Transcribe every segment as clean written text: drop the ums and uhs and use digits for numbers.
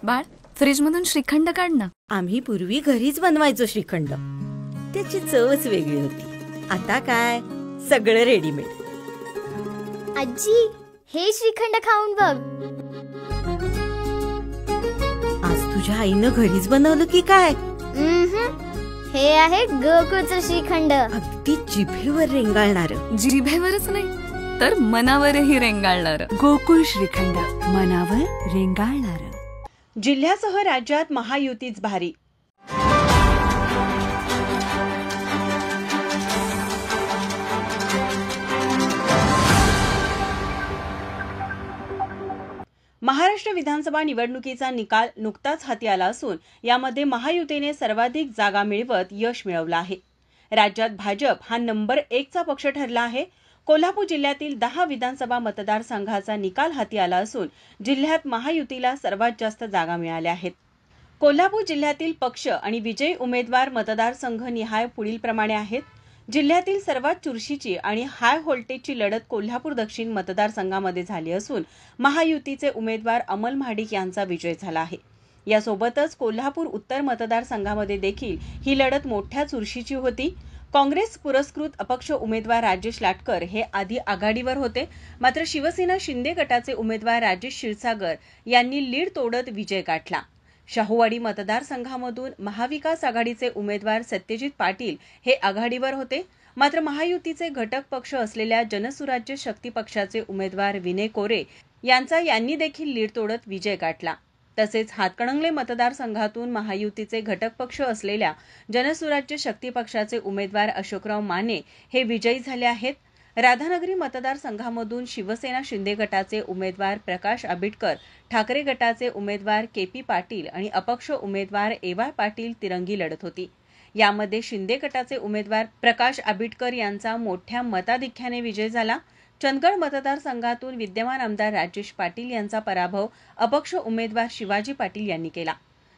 बाळ, फ्रीजमधून श्रीखंड काढ ना. आम्ही पूर्वी घरीच बनवायचो श्रीखंड. त्याची चवच वेगळी होती. आता काय सगळं रेडीमेड. आजी, हे श्रीखंड खाऊन बघ. आज तुझ्या आईनं घरीच बनवलं की काय? हे आहे गोकुळचं श्रीखंड. अगदी जिभेवर रेंगाळणार. जिभेवरच नाही तर मनावरही रेंगाळणार. गोकुळ श्रीखंड, मनावर रेंगाळणार. जिल्ह्यासह राज्यात महायुतीच भारी. महाराष्ट्र विधानसभा निवडणुकीचा निकाल नुकताच हाती आला असून यामध्ये महायुतीने सर्वाधिक जागा मिळवत यश मिळवलं आहे. राज्यात भाजप हा नंबर 1चा पक्ष ठरला आहे. कोल्हापूर जिल्ह्यातील 10 विधानसभा मतदारसंघाचा निकाल हाती आला असून जिल्ह्यात महायुतीला सर्वात जास्त जागा मिळाल्या आहेत. कोल्हापूर जिल्ह्यातील पक्ष आणि विजयी उमेदवार मतदारसंघ निहाय पुढीलप्रमाणे आहेत. जिल्ह्यातील सर्वात चुरशीची आणि हाय व्होल्टेजची लढत कोल्हापूर दक्षिण मतदारसंघामध्ये झाली असून महायुतीचे उमेदवार अमल महाडिक यांचा विजय झाला आहे. यासोबतच कोल्हापूर उत्तर मतदारसंघामध्ये देखील ही लढत मोठ्या चुरशीची होती. काँग्रेस पुरस्कृत अपक्ष उमेदवार राजेश लाटकर हे आधी आघाडीवर होते, मात्र शिवसेना शिंदे गटाचे उमेदवार राजेश क्षीरसागर यांनी लीड तोडत विजय गाठला. शाहूवाडी मतदारसंघामधून महाविकास आघाडीचे उमेदवार सत्यजित पाटील हे आघाडीवर होते, मात्र महायुतीचे घटक पक्ष असलेल्या जनसुराज्य शक्ती पक्षाचे उमेदवार विनय कोरे यांनी देखील लीड तोडत विजय गाठला. तसेच हातकणंगले मतदारसंघातून महायुतीचे घटक पक्ष असलेल्या जनसुराज्य शक्ती पक्षाचे उमेदवार अशोकराव माने हे विजयी झाले आहेत. राधानगरी मतदारसंघामधून शिवसेना शिंदे गटाचे उमेदवार प्रकाश आबिटकर, ठाकरे गटाचे उमेदवार के.पी. पाटील आणि अपक्ष उमेदवार ए.वाय. पाटील तिरंगी लढत होती. यामध्ये शिंदे गटाचे उमेदवार प्रकाश आबिटकर यांचा मोठ्या मताधिक्याने विजय झाला. चंदगड मतदारसंघातून विद्यमान आमदार राजेश पाटील यांचा पराभव अपक्ष उमेदवार शिवाजी पाटील यांनी केला.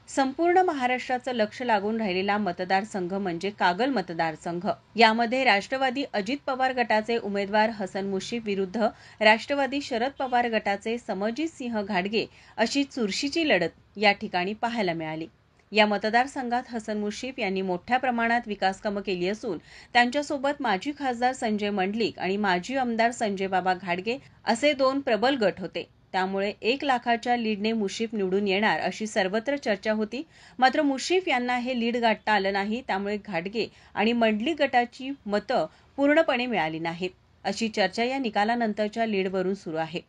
संपूर्ण महाराष्ट्राचं लक्ष लागून राहिलेला मतदारसंघ म्हणजे कागल मतदारसंघ. यामध्ये राष्ट्रवादी अजित पवार गटाचे उमेदवार हसन मुश्रीफ विरुद्ध राष्ट्रवादी शरद पवार गटाचे समजित सिंह घाडगे अशी चुरशीची लढत या ठिकाणी पाहायला मिळाली. या मतदारसंघात हसन मुश्रीफ यांनी मोठ्या प्रमाणात विकासकामं केली असून त्यांच्यासोबत माजी खासदार संजय मंडलिक आणि माजी आमदार संजय बाबा घाडगे असे 2 प्रबल गट होते. त्यामुळे 1 लाखाच्या लीडने मुश्रीफ निवडून येणार अशी सर्वत्र चर्चा होती. मात्र मुश्रीफ यांना हे लीड गाठता आलं नाही. त्यामुळे घाडगे आणि मंडलिक गटाची मतं पूर्णपणे मिळाली नाहीत अशी चर्चा या निकालानंतरच्या लीडवरून सुरू आहे.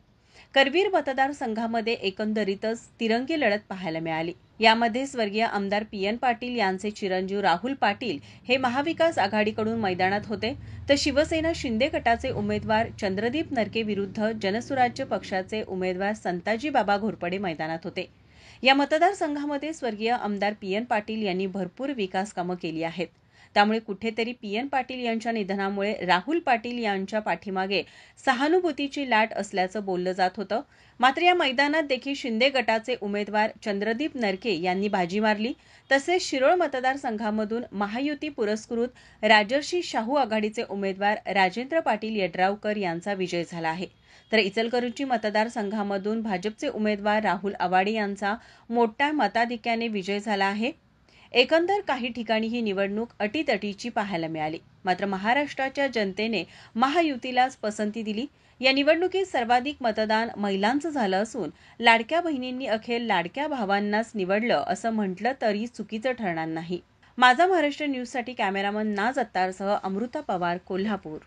करवीर मतदारसंघामध्ये एकंदरीतच तिरंगी लढत पाहायला मिळाली. यामध्ये स्वर्गीय आमदार पी.एन. पाटील यांचे चिरंजीव राहुल पाटील हे महाविकास आघाडीकडून मैदानात होते, तर शिवसेना शिंदे गटाचे उमेदवार चंद्रदीप नरके विरुद्ध जनसुराज्य पक्षाचे उमेदवार संताजी बाबा घोरपडे मैदानात होते. या मतदारसंघामध्ये स्वर्गीय आमदार पी.एन. पाटील यांनी भरपूर विकास कामं केली आहेत. त्यामुळे कुठेतरी पी.एन. पाटील यांच्या निधनामुळे राहुल पाटील यांच्या पाठीमागे सहानुभूतीची लाट असल्याचं बोललं जात होतं. मात्र या मैदानात देखील शिंदे गटाचे उमेदवार चंद्रदीप नरके यांनी बाजी मारली. तसेच शिरोळ मतदारसंघामधून महायुती पुरस्कृत राजर्षी शाहू आघाडीचे उमेदवार राजेंद्र पाटील यड्रावकर यांचा विजय झाला आहे. तर इचलकरंजी मतदारसंघामधून भाजपचे उमेदवार राहुल आवाडे यांचा मोठ्या मताधिक्याने विजय झाला आहे. एकंदर काही ठिकाणी ही निवडणूक अटीतटीची पाहायला मिळाली. मात्र महाराष्ट्राच्या जनतेने महायुतीलाच पसंती दिली. या निवडणुकीत सर्वाधिक मतदान महिलांचं झालं असून लाडक्या बहिणींनी अखेर लाडक्या भावांनाच निवडलं असं म्हटलं तरी चुकीचं ठरणार नाही. माझा महाराष्ट्र न्यूजसाठी कॅमेरामन नाज अत्तारसह अमृता पवार, कोल्हापूर.